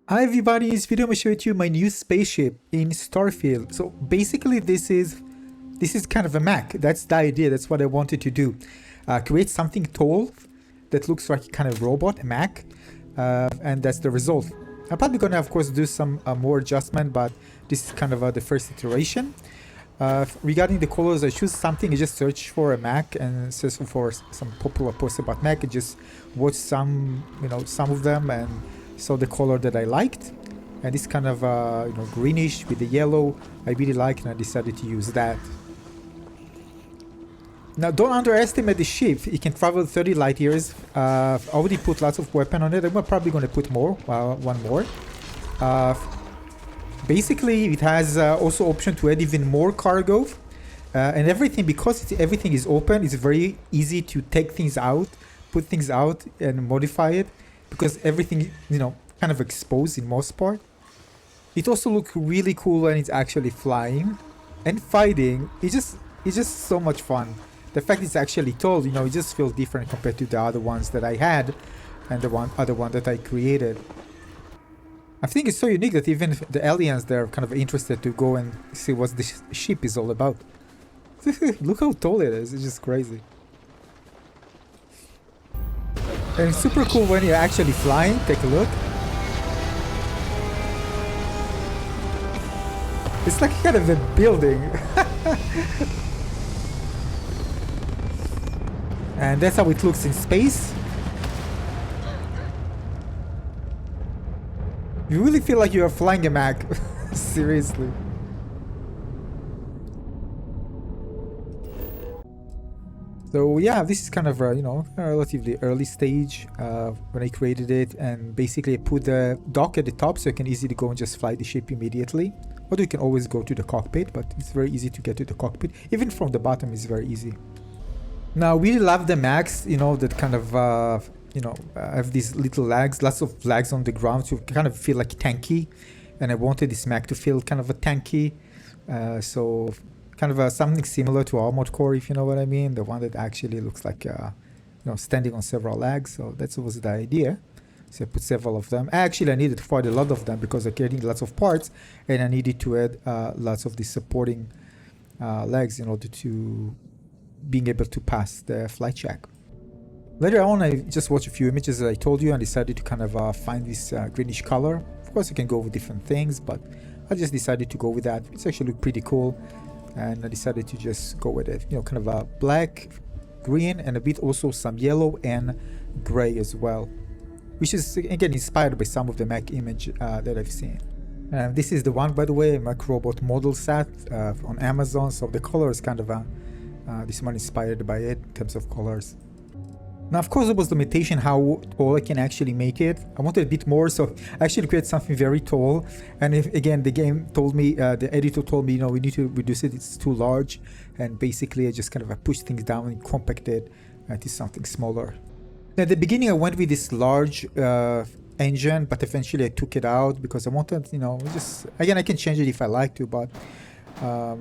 Hi everybody, in this video I'm going to show you my new spaceship in Starfield. So basically this is kind of a mech. That's the idea, that's what I wanted to do. Create something tall that looks like a kind of robot, a mech, and that's the result. I'm probably going to of course do some more adjustment, but this is kind of the first iteration. Regarding the colors, I choose something, I just search for a mech and search for some popular posts about mech and just watch some of them and saw the color that I liked, and this kind of greenish with the yellow I really like, and I decided to use that. Now don't underestimate the ship. It can travel 30 light years. I already put lots of weapon on it. I'm probably going to put more, one more. Basically it has also option to add even more cargo, and everything, because everything is open, it's very easy to take things out, put things out and modify it, because everything kind of exposed in most part. It also looks really cool when it's actually flying and fighting. It's just so much fun. The fact it's actually tall, it just feels different compared to the other ones that I had and the other one that I created. I think it's so unique that even the aliens, they're kind of interested to go and see what this ship is all about. Look how tall it is. It's just crazy. And it's super cool when you're actually flying. Take a look. It's like kind of a building. And that's how it looks in space. You really feel like you are flying a mech. Seriously. So yeah, this is kind of a relatively early stage when I created it, and basically I put the dock at the top so you can easily go and just fly the ship immediately. Although you can always go to the cockpit, but it's very easy to get to the cockpit. Even from the bottom it's very easy. Now, we love the mechs, that kind of have these little legs, lots of legs on the ground, so you kind of feel like tanky. And I wanted this mech to feel kind of a tanky, so kind of something similar to Armored Core, if you know what I mean. The one that actually looks like standing on several legs. So that was the idea. So I put several of them. Actually, I needed quite a lot of them because I'm getting lots of parts, and I needed to add lots of these supporting legs in order to being able to pass the flight check. Later on, I just watched a few images as I told you and decided to kind of find this greenish color. Of course, you can go with different things, but I just decided to go with that. It's actually pretty cool, and I decided to just go with it. Kind of a black, green, and a bit also some yellow and gray as well, which is again inspired by some of the mech image that I've seen. This is the one, by the way, mech robot model set on Amazon. So the color is kind of this one inspired by it in terms of colors. Now, of course, there was limitation how tall I can actually make it. I wanted a bit more, so I actually created something very tall. And again, the game told me, the editor told me, we need to reduce it, it's too large. And basically, I just kind of pushed things down and compacted to something smaller. At the beginning, I went with this large engine, but eventually I took it out because I wanted, just, again, I can change it if I like to, but I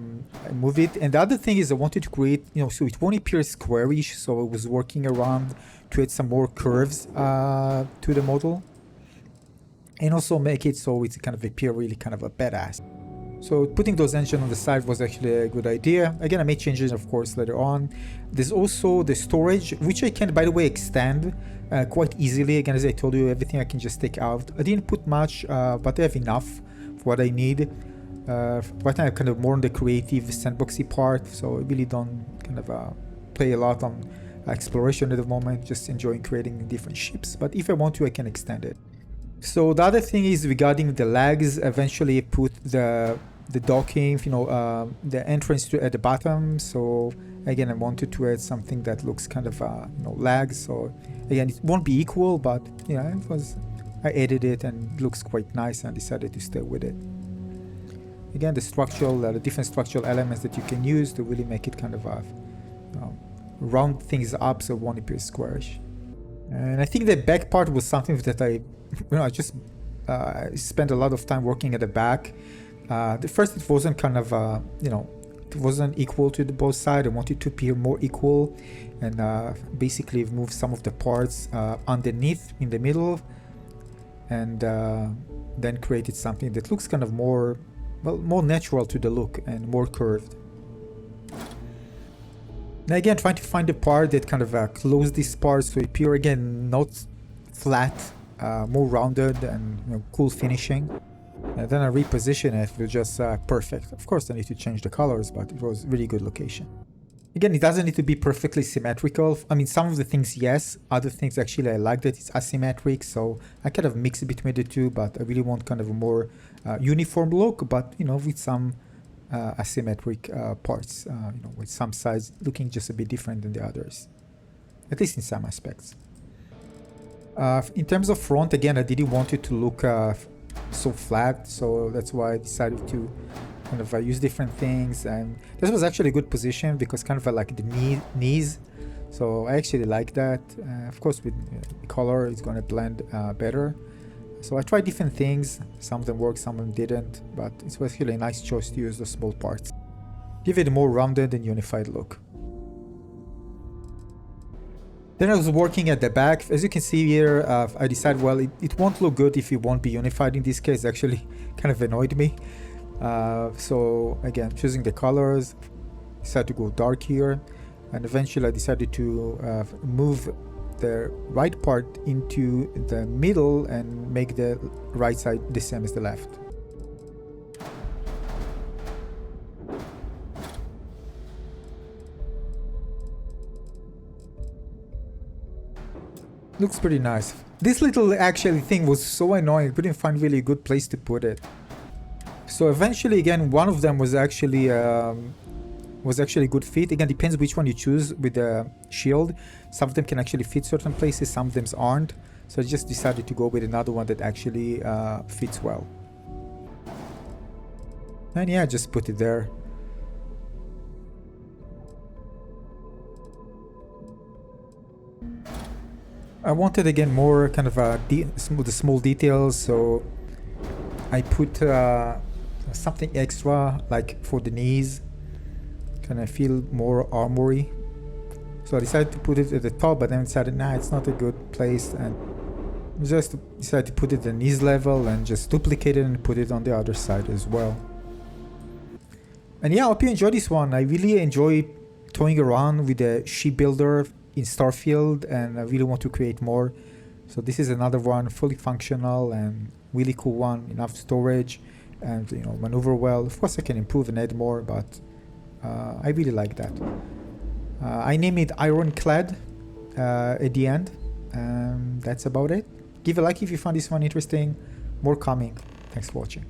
move it. And the other thing is I wanted to create, so it won't appear squarish, so I was working around to add some more curves to the model and also make it so it's kind of appear really kind of a badass. So putting those engines on the side was actually a good idea. Again, I made changes, of course, later on. There's also the storage, which I can, by the way, extend quite easily. Again, as I told you, everything I can just take out. I didn't put much, but I have enough for what I need. Right now I'm kind of more on the creative sandboxy part, so I really don't kind of play a lot on exploration at the moment, just enjoying creating different ships, but if I want to I can extend it. So the other thing is regarding the legs. Eventually I put the docking, the entrance at the bottom. So again, I wanted to add something that looks kind of legs. So again, it won't be equal, but I added it and it looks quite nice, and I decided to stay with it. Again, the different structural elements that you can use to really make it kind of round things up so it won't appear squarish. And I think the back part was something that I just spent a lot of time working at the back. The first, it wasn't kind of, it wasn't equal to the both sides. I wanted to appear more equal, and basically move some of the parts underneath in the middle, and then created something that looks kind of more, well, more natural to the look and more curved. And again, trying to find a part that kind of close this part so it appear again not flat, more rounded and, you know, cool finishing. And then I reposition it, it was just perfect. Of course I need to change the colors, but it was really good location. Again, it doesn't need to be perfectly symmetrical. I mean, some of the things, yes. Other things, actually, I like that it's asymmetric. So I kind of mix it between the two, but I really want kind of a more uniform look, but, you know, with some asymmetric parts, you know, with some sides looking just a bit different than the others, at least in some aspects. In terms of front, again, I didn't want it to look so flat, so that's why I decided to kind of use different things, and this was actually a good position because kind of like the knees, so I actually like that. Of course, with the color, it's going to blend better. So I tried different things. Some of them worked, some of them didn't, but it was really a nice choice to use the small parts. Give it a more rounded and unified look. Then I was working at the back. As you can see here, I decided, well, it won't look good if it won't be unified in this case. Actually, kind of annoyed me. So again, choosing the colors, decided to go dark here, and eventually I decided to move the right part into the middle and make the right side the same as the left. Looks pretty nice. This little actually thing was so annoying, I couldn't find really a good place to put it. So eventually, again, one of them was actually a good fit. Again, depends which one you choose with the shield. Some of them can actually fit certain places, some of them aren't. So I just decided to go with another one that actually fits well. And yeah, just put it there. I wanted again more kind of the small details, so I put something extra like for the knees, kind of feel more armory. So I decided to put it at the top, but then decided, nah, it's not a good place, and just decided to put it at the knees level and just duplicate it and put it on the other side as well. And yeah, I hope you enjoyed this one. I really enjoy toying around with the ship builder in Starfield, and I really want to create more. So this is another one, fully functional and really cool one, enough storage and, you know, maneuver well. Of course I can improve and add more, but I really like that. I name it Ironclad at the end, and that's about it. Give a like if you found this one interesting. More coming. Thanks for watching.